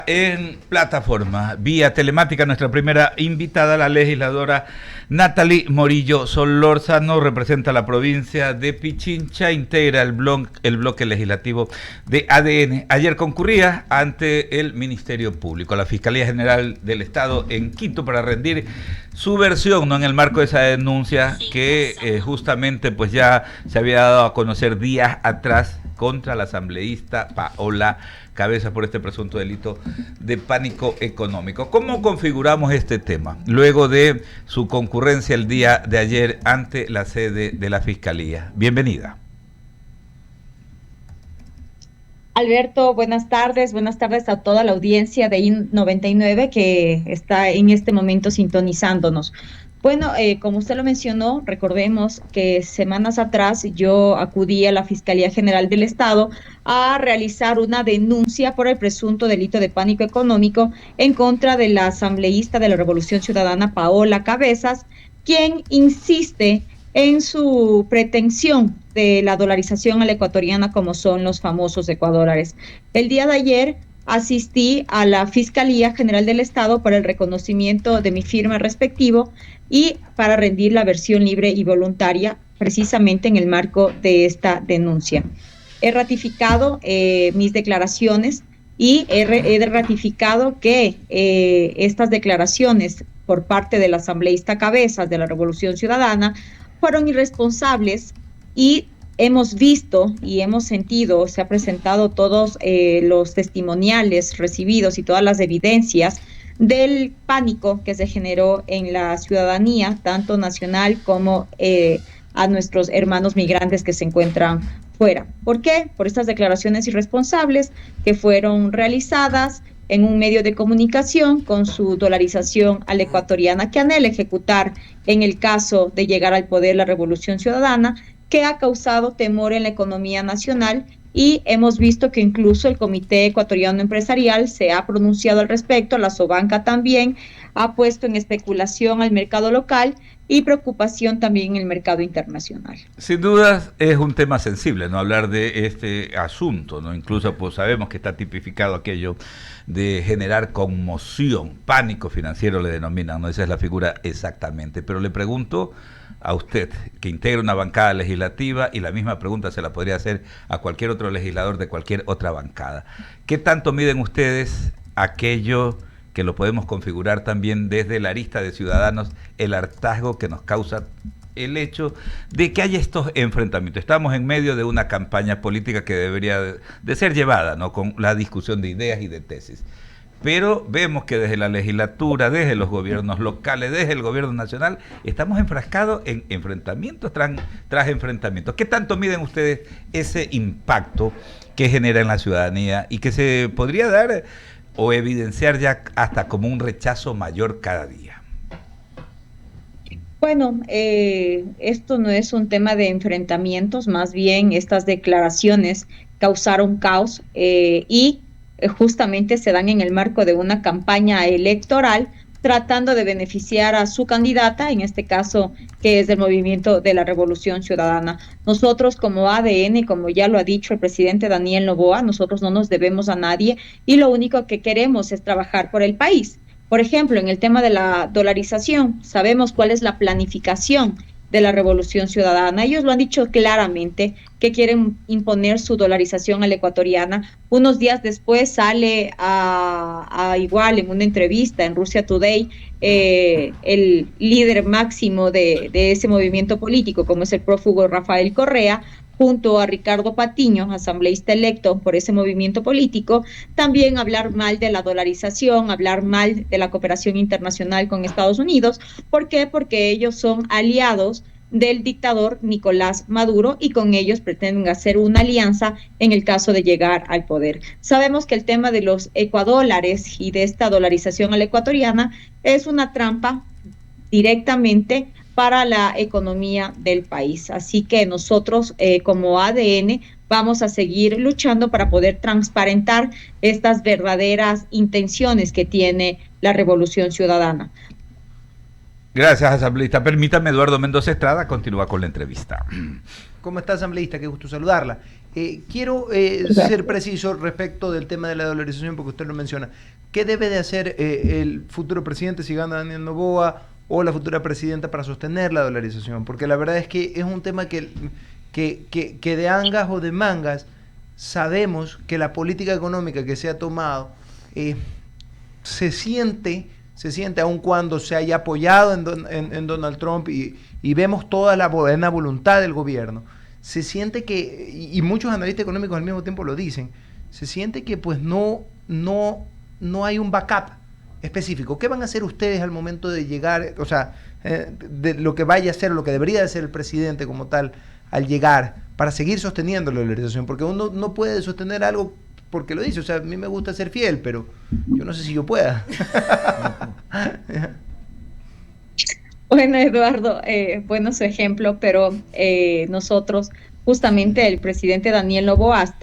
en plataforma, vía telemática, nuestra primera invitada, la legisladora Natalie Morillo Solórzano, representa la provincia de Pichincha, integra el bloque legislativo de ADN. Ayer concurría ante el Ministerio Público, la Fiscalía General del Estado en Quito, para rendir su versión, ¿no?, en el marco de esa denuncia que justamente pues ya se había dado a conocer días atrás contra la asambleísta Paola Cabezas por este presunto delito de pánico económico. ¿Cómo configuramos este tema luego de su concurrencia el día de ayer ante la sede de la Fiscalía? Bienvenida. Alberto, buenas tardes a toda la audiencia de I99 que está en este momento sintonizándonos. Bueno, como usted lo mencionó, recordemos que semanas atrás yo acudí a la Fiscalía General del Estado a realizar una denuncia por el presunto delito de pánico económico en contra de la asambleísta de la Revolución Ciudadana, Paola Cabezas, quien insiste en su pretensión de la dolarización a la ecuatoriana, como son los famosos ecuadólares. El día de ayer asistí a la Fiscalía General del Estado para el reconocimiento de mi firma respectivo y para rendir la versión libre y voluntaria, precisamente en el marco de esta denuncia. He ratificado mis declaraciones y he ratificado que estas declaraciones por parte del asambleísta Cabezas de la Revolución Ciudadana fueron irresponsables, y hemos visto y hemos sentido, se ha presentado todos los testimoniales recibidos y todas las evidencias del pánico que se generó en la ciudadanía, tanto nacional como a nuestros hermanos migrantes que se encuentran fuera. ¿Por qué? Por estas declaraciones irresponsables que fueron realizadas en un medio de comunicación con su dolarización a la ecuatoriana que anhela ejecutar en el caso de llegar al poder la Revolución Ciudadana, que ha causado temor en la economía nacional, y hemos visto que incluso el Comité Ecuatoriano Empresarial se ha pronunciado al respecto, la Sobanca también ha puesto en especulación al mercado local y preocupación también en el mercado internacional. Sin dudas es un tema sensible, ¿no?, hablar de este asunto, ¿no? Incluso pues sabemos que está tipificado aquello de generar conmoción, pánico financiero le denominan, ¿no? Esa es la figura exactamente. Pero le pregunto a usted, que integra una bancada legislativa, y la misma pregunta se la podría hacer a cualquier otro legislador de cualquier otra bancada. ¿Qué tanto miden ustedes aquello que lo podemos configurar también desde la arista de ciudadanos, el hartazgo que nos causa el hecho de que haya estos enfrentamientos? Estamos en medio de una campaña política que debería de ser llevada, ¿no?, con la discusión de ideas y de tesis. Pero vemos que desde la legislatura, desde los gobiernos locales, desde el gobierno nacional, estamos enfrascados en enfrentamientos tras enfrentamientos. ¿Qué tanto miden ustedes ese impacto que genera en la ciudadanía y que se podría dar o evidenciar ya hasta como un rechazo mayor cada día? Bueno, esto no es un tema de enfrentamientos, más bien estas declaraciones causaron caos y justamente se dan en el marco de una campaña electoral tratando de beneficiar a su candidata, en este caso que es del Movimiento de la Revolución Ciudadana. Nosotros como ADN, como ya lo ha dicho el presidente Daniel Noboa, nosotros no nos debemos a nadie y lo único que queremos es trabajar por el país. Por ejemplo, en el tema de la dolarización, sabemos cuál es la planificación de la Revolución Ciudadana. Ellos lo han dicho claramente, que quieren imponer su dolarización a la ecuatoriana. Unos días después sale igual en una entrevista en Russia Today el líder máximo de ese movimiento político, como es el prófugo Rafael Correa, junto a Ricardo Patiño, asambleísta electo por ese movimiento político, también hablar mal de la dolarización, hablar mal de la cooperación internacional con Estados Unidos. ¿Por qué? Porque ellos son aliados del dictador Nicolás Maduro y con ellos pretenden hacer una alianza en el caso de llegar al poder. Sabemos que el tema de los ecuadólares y de esta dolarización a la ecuatoriana es una trampa directamente para la economía del país. Así que nosotros como ADN vamos a seguir luchando para poder transparentar estas verdaderas intenciones que tiene la Revolución Ciudadana. Gracias, asambleísta. Permítame, Eduardo Mendoza Estrada continúa con la entrevista. ¿Cómo está, asambleísta? Qué gusto saludarla. Quiero ser preciso respecto del tema de la dolarización, porque usted lo menciona. ¿Qué debe de hacer el futuro presidente si gana Daniel Noboa o la futura presidenta para sostener la dolarización? Porque la verdad es que es un tema que de angas o de mangas sabemos que la política económica que se ha tomado se siente, aun cuando se haya apoyado en Donald Trump y vemos toda la buena voluntad del gobierno, se siente que, y muchos analistas económicos al mismo tiempo lo dicen, se siente que pues no hay un backup específico. ¿Qué van a hacer ustedes al momento de llegar, o sea, de lo que vaya a ser, lo que debería de ser el presidente como tal, al llegar, para seguir sosteniendo la dolarización? Porque uno no puede sostener algo porque lo dice, o sea, a mí me gusta ser fiel, pero yo no sé si yo pueda. Bueno, Eduardo, bueno su ejemplo, pero nosotros, justamente el presidente Daniel Noboa,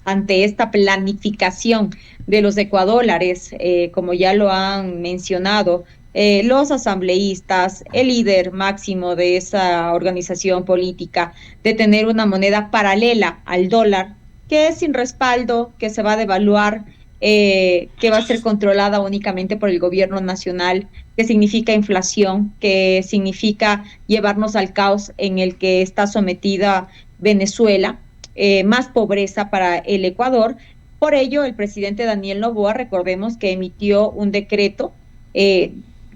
ante esta planificación de los ecuadólares, como ya lo han mencionado, los asambleístas, el líder máximo de esa organización política, de tener una moneda paralela al dólar, que es sin respaldo, que se va a devaluar, que va a ser controlada únicamente por el gobierno nacional, que significa inflación, que significa llevarnos al caos en el que está sometida Venezuela, más pobreza para el Ecuador. Por ello, el presidente Daniel Noboa, recordemos que emitió un decreto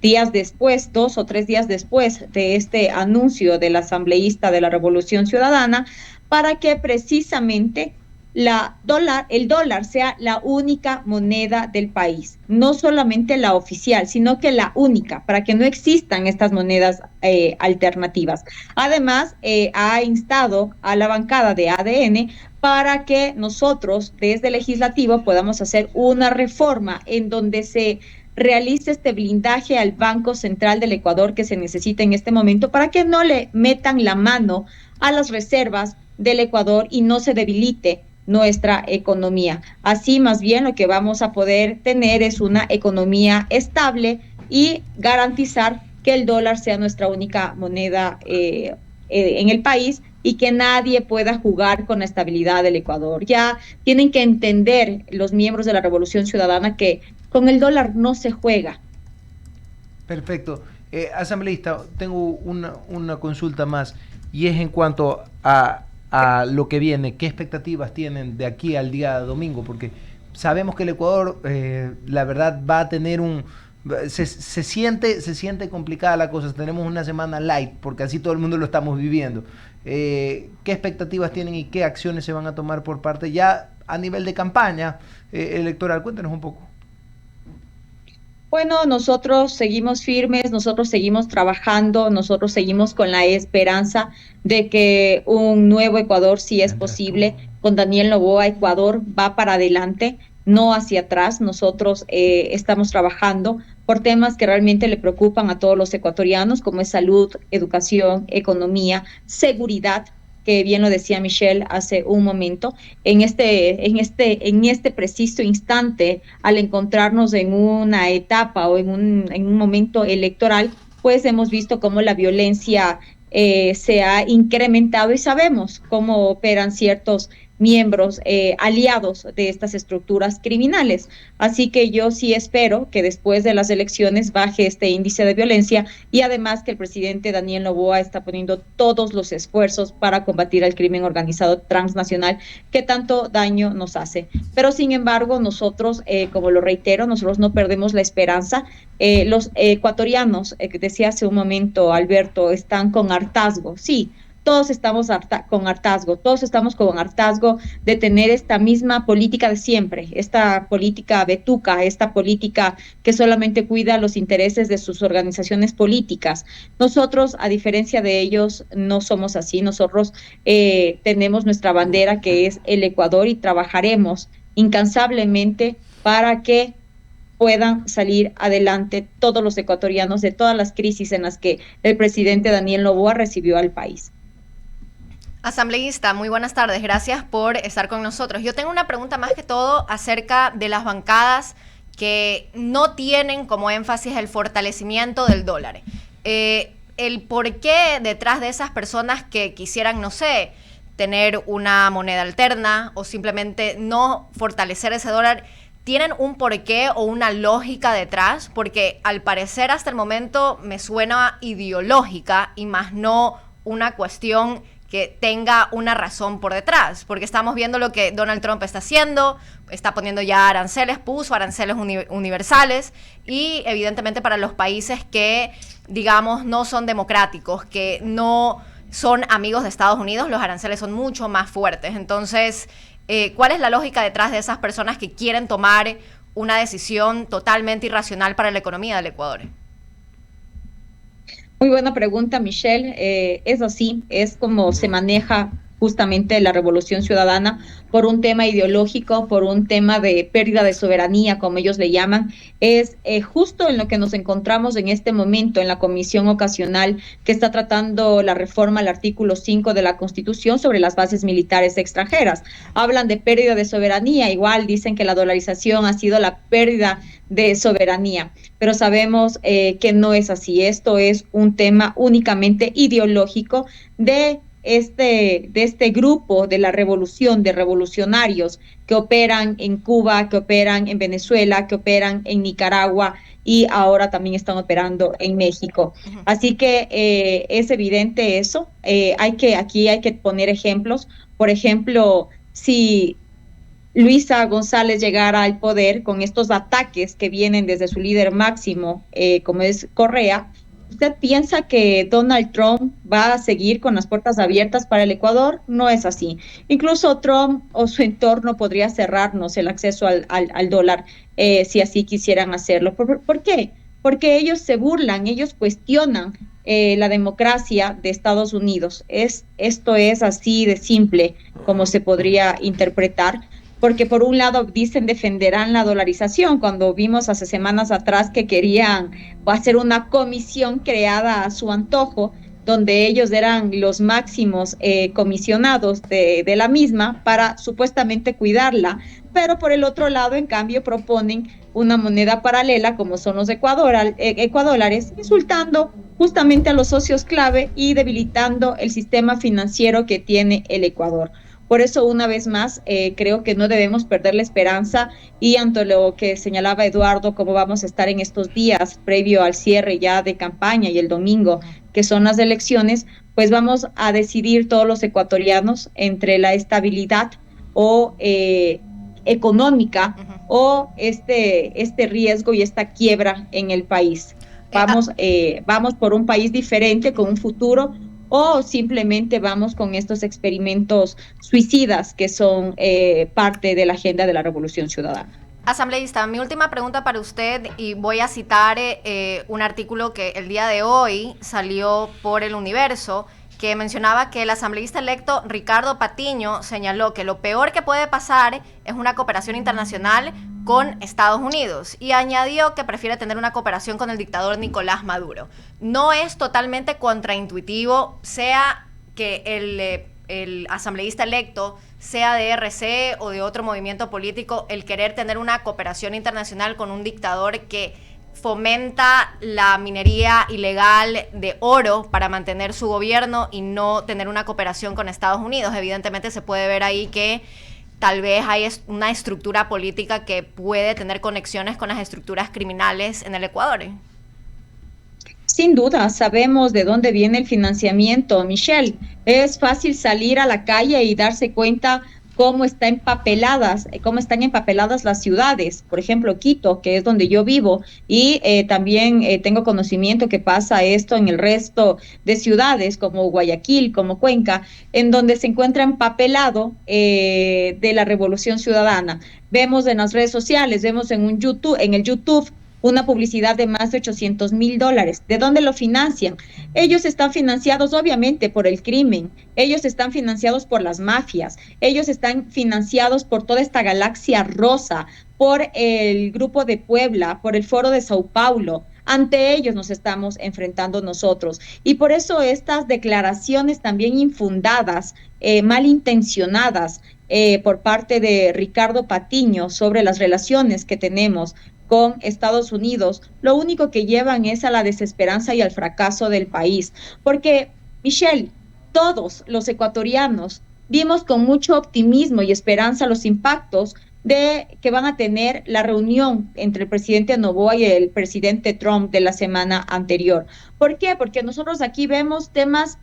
días después, 2 o 3 días después de este anuncio del asambleísta de la Revolución Ciudadana, para que precisamente el dólar sea la única moneda del país, no solamente la oficial, sino que la única, para que no existan estas monedas alternativas. Además, ha instado a la bancada de ADN para que nosotros, desde el legislativo, podamos hacer una reforma en donde se realice este blindaje al Banco Central del Ecuador que se necesita en este momento para que no le metan la mano a las reservas del Ecuador y no se debilite nuestra economía. Así, más bien, lo que vamos a poder tener es una economía estable y garantizar que el dólar sea nuestra única moneda en el país y que nadie pueda jugar con la estabilidad del Ecuador. Ya tienen que entender los miembros de la Revolución Ciudadana que con el dólar no se juega. Perfecto. Asambleísta, tengo una consulta más, y es en cuanto a lo que viene. ¿Qué expectativas tienen de aquí al día domingo? Porque sabemos que el Ecuador, la verdad, va a tener se siente complicada la cosa. Tenemos una semana light, porque así todo el mundo lo estamos viviendo. ¿Qué expectativas tienen y qué acciones se van a tomar por parte ya a nivel de campaña electoral? Cuéntenos un poco. Bueno, nosotros seguimos firmes, nosotros seguimos trabajando, nosotros seguimos con la esperanza de que un nuevo Ecuador sí es posible. Con Daniel Noboa, Ecuador va para adelante, no hacia atrás. Nosotros estamos trabajando por temas que realmente le preocupan a todos los ecuatorianos, como es salud, educación, economía, seguridad, que bien lo decía Michelle hace un momento. En este preciso instante, al encontrarnos en una etapa o en un momento electoral, pues hemos visto cómo la violencia se ha incrementado y sabemos cómo operan ciertos miembros aliados de estas estructuras criminales. Así que yo sí espero que después de las elecciones baje este índice de violencia y además que el presidente Daniel Noboa está poniendo todos los esfuerzos para combatir el crimen organizado transnacional que tanto daño nos hace. Pero sin embargo, nosotros, como lo reitero, nosotros no perdemos la esperanza. Los ecuatorianos, que decía hace un momento Alberto, están con hartazgo. Sí, todos estamos con hartazgo de tener esta misma política de siempre, esta política betuca, esta política que solamente cuida los intereses de sus organizaciones políticas. Nosotros, a diferencia de ellos, no somos así. Nosotros tenemos nuestra bandera, que es el Ecuador, y trabajaremos incansablemente para que puedan salir adelante todos los ecuatorianos de todas las crisis en las que el presidente Daniel Noboa recibió al país. Asambleísta, muy buenas tardes, gracias por estar con nosotros. Yo tengo una pregunta más que todo acerca de las bancadas que no tienen como énfasis el fortalecimiento del dólar. El por qué detrás de esas personas que quisieran, no sé, tener una moneda alterna o simplemente no fortalecer ese dólar, ¿tienen un porqué o una lógica detrás? Porque al parecer hasta el momento me suena ideológica y más no una cuestión que tenga una razón por detrás, porque estamos viendo lo que Donald Trump está haciendo, está poniendo ya aranceles, puso aranceles universales, y evidentemente para los países que, digamos, no son democráticos, que no son amigos de Estados Unidos, los aranceles son mucho más fuertes. Entonces, ¿cuál es la lógica detrás de esas personas que quieren tomar una decisión totalmente irracional para la economía del Ecuador? Muy buena pregunta, Michelle. Es así, es como se maneja justamente la Revolución Ciudadana, por un tema ideológico, por un tema de pérdida de soberanía, como ellos le llaman. Es justo en lo que nos encontramos en este momento en la comisión ocasional que está tratando la reforma al artículo 5 de la Constitución sobre las bases militares extranjeras. Hablan de pérdida de soberanía, igual dicen que la dolarización ha sido la pérdida de soberanía, pero sabemos que no es así. Esto es un tema únicamente ideológico de este grupo de la revolución, de revolucionarios que operan en Cuba, que operan en Venezuela, que operan en Nicaragua y ahora también están operando en México. Así que es evidente eso. Aquí hay que poner ejemplos. Por ejemplo, si Luisa González llegara al poder con estos ataques que vienen desde su líder máximo, como es Correa, ¿usted piensa que Donald Trump va a seguir con las puertas abiertas para el Ecuador? No es así. Incluso Trump o su entorno podría cerrarnos el acceso al dólar si así quisieran hacerlo. ¿Por qué? Porque ellos se burlan, ellos cuestionan la democracia de Estados Unidos. Esto es así de simple como se podría interpretar. Porque por un lado dicen defenderán la dolarización, cuando vimos hace semanas atrás que querían hacer una comisión creada a su antojo, donde ellos eran los máximos comisionados de la misma para supuestamente cuidarla, pero por el otro lado, en cambio, proponen una moneda paralela como son los ecuadólares, insultando justamente a los socios clave y debilitando el sistema financiero que tiene el Ecuador. Por eso, una vez más, creo que no debemos perder la esperanza, y ante lo que señalaba Eduardo, cómo vamos a estar en estos días previo al cierre ya de campaña y el domingo, que son las elecciones, pues vamos a decidir todos los ecuatorianos entre la estabilidad o económica o este riesgo y esta quiebra en el país. Vamos por un país diferente, con un futuro, o simplemente vamos con estos experimentos suicidas que son parte de la agenda de la Revolución Ciudadana. Asambleísta, mi última pregunta para usted, y voy a citar un artículo que el día de hoy salió por El Universo, que mencionaba que el asambleísta electo Ricardo Patiño señaló que lo peor que puede pasar es una cooperación internacional con Estados Unidos, y añadió que prefiere tener una cooperación con el dictador Nicolás Maduro. ¿No es totalmente contraintuitivo, sea que el asambleísta electo sea de RC o de otro movimiento político, el querer tener una cooperación internacional con un dictador que fomenta la minería ilegal de oro para mantener su gobierno y no tener una cooperación con Estados Unidos? Evidentemente se puede ver ahí que tal vez hay una estructura política que puede tener conexiones con las estructuras criminales en el Ecuador. Sin duda, sabemos de dónde viene el financiamiento, Michelle. Es fácil salir a la calle y darse cuenta cómo están empapeladas las ciudades. Por ejemplo, Quito, que es donde yo vivo, y también tengo conocimiento que pasa esto en el resto de ciudades como Guayaquil, como Cuenca, en donde se encuentra empapelado de la Revolución Ciudadana. Vemos en las redes sociales, vemos en el YouTube, una publicidad de más de $800,000. ¿De dónde lo financian? Ellos están financiados obviamente por el crimen, ellos están financiados por las mafias, ellos están financiados por toda esta galaxia rosa, por el Grupo de Puebla, por el Foro de Sao Paulo. Ante ellos nos estamos enfrentando nosotros, y por eso estas declaraciones también infundadas, malintencionadas por parte de Ricardo Patiño sobre las relaciones que tenemos con Estados Unidos, lo único que llevan es a la desesperanza y al fracaso del país. Porque, Michelle, todos los ecuatorianos vimos con mucho optimismo y esperanza los impactos de que van a tener la reunión entre el presidente Noboa y el presidente Trump de la semana anterior. ¿Por qué? Porque nosotros aquí vemos temas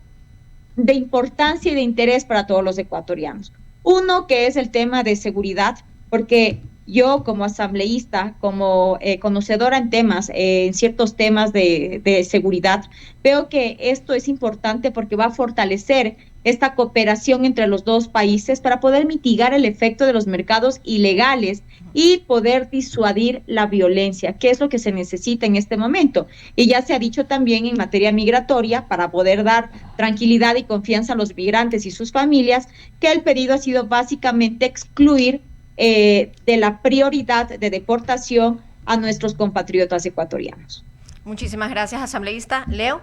de importancia y de interés para todos los ecuatorianos. Uno, que es el tema de seguridad, porque yo como asambleísta, como conocedora en temas, en ciertos temas de seguridad, veo que esto es importante porque va a fortalecer esta cooperación entre los dos países para poder mitigar el efecto de los mercados ilegales y poder disuadir la violencia, que es lo que se necesita en este momento. Y ya se ha dicho también en materia migratoria, para poder dar tranquilidad y confianza a los migrantes y sus familias, que el pedido ha sido básicamente excluir de la prioridad de deportación a nuestros compatriotas ecuatorianos. Muchísimas gracias, asambleísta. Leo.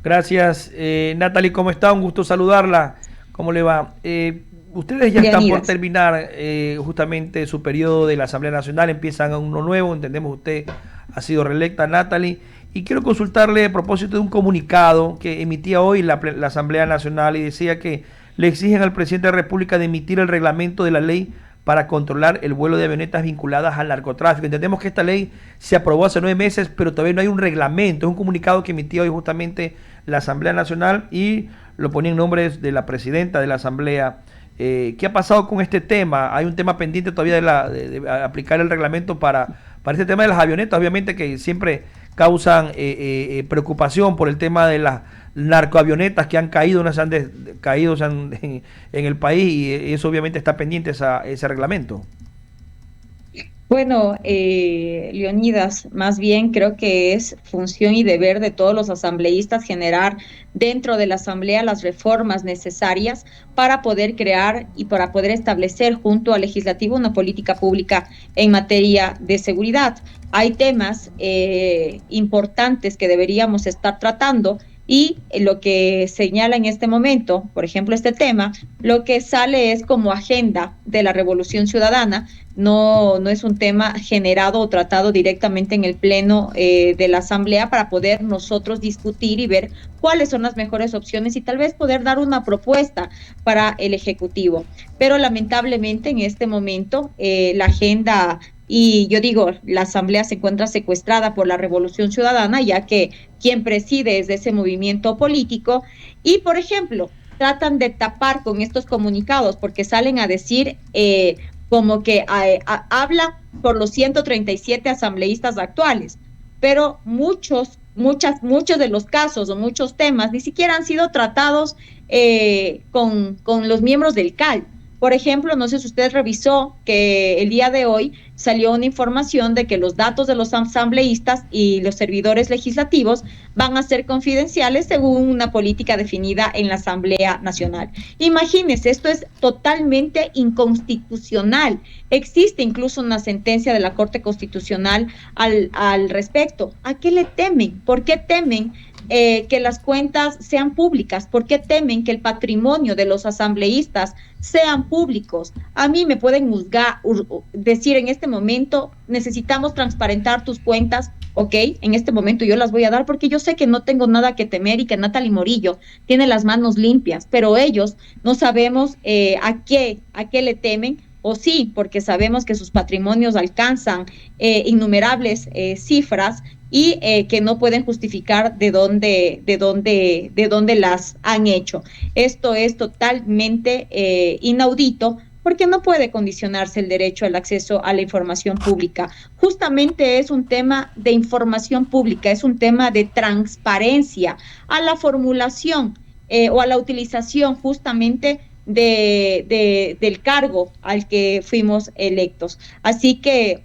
Gracias, Natalie, ¿cómo está? Un gusto saludarla. ¿Cómo le va? Ustedes ya están por terminar justamente su periodo de la Asamblea Nacional, empiezan uno nuevo, entendemos usted ha sido reelecta, Natalie, y quiero consultarle a propósito de un comunicado que emitía hoy la Asamblea Nacional y decía que le exigen al presidente de la República de emitir el reglamento de la ley para controlar el vuelo de avionetas vinculadas al narcotráfico. Entendemos que esta ley se aprobó hace 9 meses, pero todavía no hay un reglamento. Es un comunicado que emitió hoy justamente la Asamblea Nacional y lo ponía en nombre de la presidenta de la Asamblea. ¿Qué ha pasado con este tema? Hay un tema pendiente todavía de aplicar el reglamento para este tema de las avionetas, obviamente que siempre causan preocupación por el tema de las narcoavionetas que han caído, unas han caído en el país, y eso obviamente está pendiente ese reglamento. Bueno, Leonidas, más bien creo que es función y deber de todos los asambleístas generar dentro de la Asamblea las reformas necesarias para poder crear y para poder establecer junto al legislativo una política pública en materia de seguridad. Hay temas importantes que deberíamos estar tratando, y lo que señala en este momento, por ejemplo, este tema, lo que sale es como agenda de la Revolución Ciudadana, no es un tema generado o tratado directamente en el Pleno de la Asamblea para poder nosotros discutir y ver cuáles son las mejores opciones y tal vez poder dar una propuesta para el Ejecutivo. Pero lamentablemente en este momento la agenda, y yo digo, la Asamblea se encuentra secuestrada por la Revolución Ciudadana, ya que quien preside es de ese movimiento político, y por ejemplo, tratan de tapar con estos comunicados porque salen a decir como que habla por los 137 asambleístas actuales, pero muchos de los casos o muchos temas ni siquiera han sido tratados con los miembros del CAL. Por ejemplo, no sé si usted revisó que el día de hoy salió una información de que los datos de los asambleístas y los servidores legislativos van a ser confidenciales según una política definida en la Asamblea Nacional. Imagínense, esto es totalmente inconstitucional. Existe incluso una sentencia de la Corte Constitucional al respecto. ¿A qué le temen? ¿Por qué temen que las cuentas sean públicas? ¿Por qué temen que el patrimonio de los asambleístas sean públicos? A mí me pueden juzgar, decir en este momento, necesitamos transparentar tus cuentas, ok, en este momento yo las voy a dar porque yo sé que no tengo nada que temer y que Natalie Morillo tiene las manos limpias, pero ellos no sabemos a qué le temen, o sí, porque sabemos que sus patrimonios alcanzan innumerables cifras, y que no pueden justificar de dónde las han hecho. Esto es totalmente inaudito, porque no puede condicionarse el derecho al acceso a la información pública. Justamente es un tema de información pública, es un tema de transparencia a la formulación o a la utilización justamente del cargo al que fuimos electos. Así que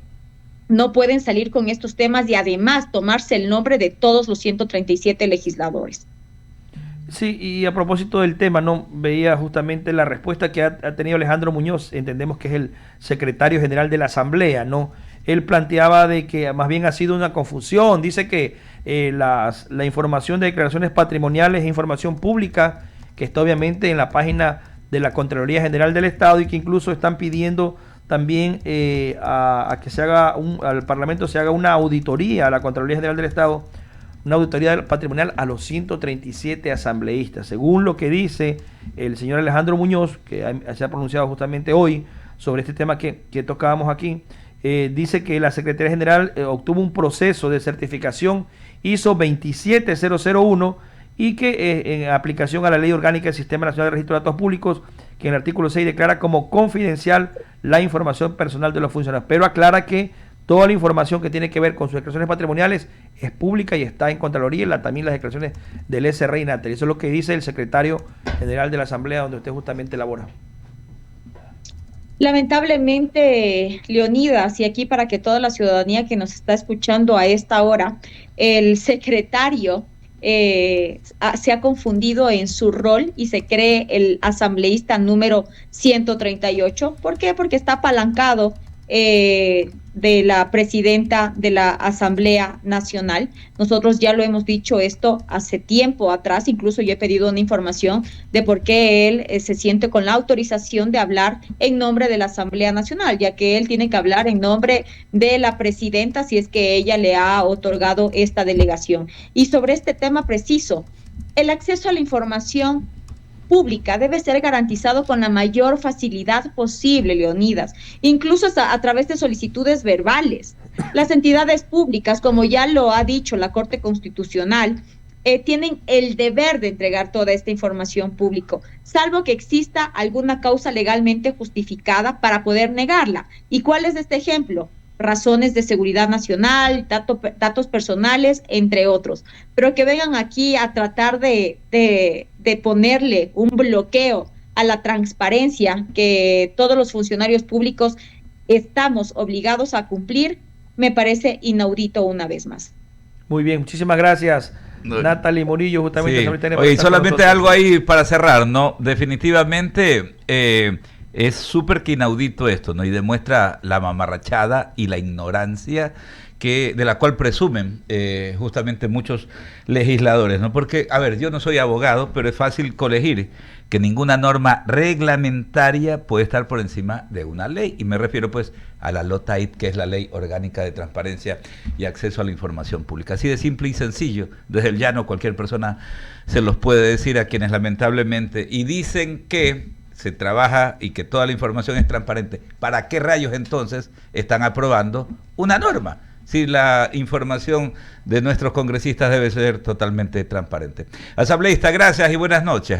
no pueden salir con estos temas y además tomarse el nombre de todos los 137 legisladores. Sí, y a propósito del tema, no veía justamente la respuesta que ha tenido Alejandro Muñoz, entendemos que es el secretario general de la Asamblea, ¿no? Él planteaba de que más bien ha sido una confusión, dice que la información de declaraciones patrimoniales es información pública, que está obviamente en la página de la Contraloría General del Estado, y que incluso están pidiendo también a que se haga al Parlamento se haga una auditoría a la Contraloría General del Estado una auditoría patrimonial a los 137 asambleístas. Según lo que dice el señor Alejandro Muñoz, que se ha pronunciado justamente hoy sobre este tema que tocábamos aquí, dice que la Secretaría General obtuvo un proceso de certificación ISO 27001 y que en aplicación a la Ley Orgánica del Sistema Nacional de Registro de Datos Públicos, que en el artículo 6 declara como confidencial la información personal de los funcionarios, pero aclara que toda la información que tiene que ver con sus declaraciones patrimoniales es pública y está en Contraloría, también las declaraciones del SRI y Nathalie. Eso es lo que dice el secretario general de la Asamblea, donde usted justamente labora. Lamentablemente, Leonidas, y aquí para que toda la ciudadanía que nos está escuchando a esta hora, el secretario se ha confundido en su rol y se cree el asambleísta número 138. ¿Por qué? Porque está apalancado de la presidenta de la Asamblea Nacional. Nosotros ya lo hemos dicho esto hace tiempo atrás, incluso yo he pedido una información de por qué él se siente con la autorización de hablar en nombre de la Asamblea Nacional, ya que él tiene que hablar en nombre de la presidenta si es que ella le ha otorgado esta delegación. Y sobre este tema preciso, el acceso a la información pública debe ser garantizado con la mayor facilidad posible, Leonidas, incluso a través de solicitudes verbales. Las entidades públicas, como ya lo ha dicho la Corte Constitucional, tienen el deber de entregar toda esta información pública, salvo que exista alguna causa legalmente justificada para poder negarla. ¿Y cuál es este ejemplo? Razones de seguridad nacional, datos personales, entre otros. Pero que vengan aquí a tratar de ponerle un bloqueo a la transparencia que todos los funcionarios públicos estamos obligados a cumplir, me parece inaudito una vez más. Muy bien, muchísimas gracias, Nathalie Morillo, justamente. Sí. Oye, solamente algo ahí para cerrar, ¿no? Definitivamente es súper que inaudito esto, ¿no? Y demuestra la mamarrachada y la ignorancia de la cual presumen justamente muchos legisladores, ¿no? Porque, a ver, yo no soy abogado, pero es fácil colegir que ninguna norma reglamentaria puede estar por encima de una ley. Y me refiero pues a la LOTAIT, que es la Ley Orgánica de Transparencia y Acceso a la Información Pública. Así de simple y sencillo, desde el llano cualquier persona se los puede decir a quienes lamentablemente, y dicen que se trabaja y que toda la información es transparente. ¿Para qué rayos entonces están aprobando una norma? Si la información de nuestros congresistas debe ser totalmente transparente. Asambleísta, gracias y buenas noches.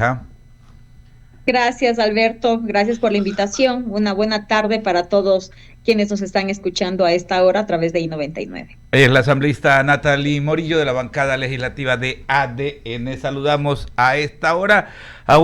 Gracias, Alberto. Gracias por la invitación. Una buena tarde para todos quienes nos están escuchando a esta hora a través de I99. Es la asambleísta Nathalie Morillo de la bancada legislativa de ADN. Saludamos a esta hora a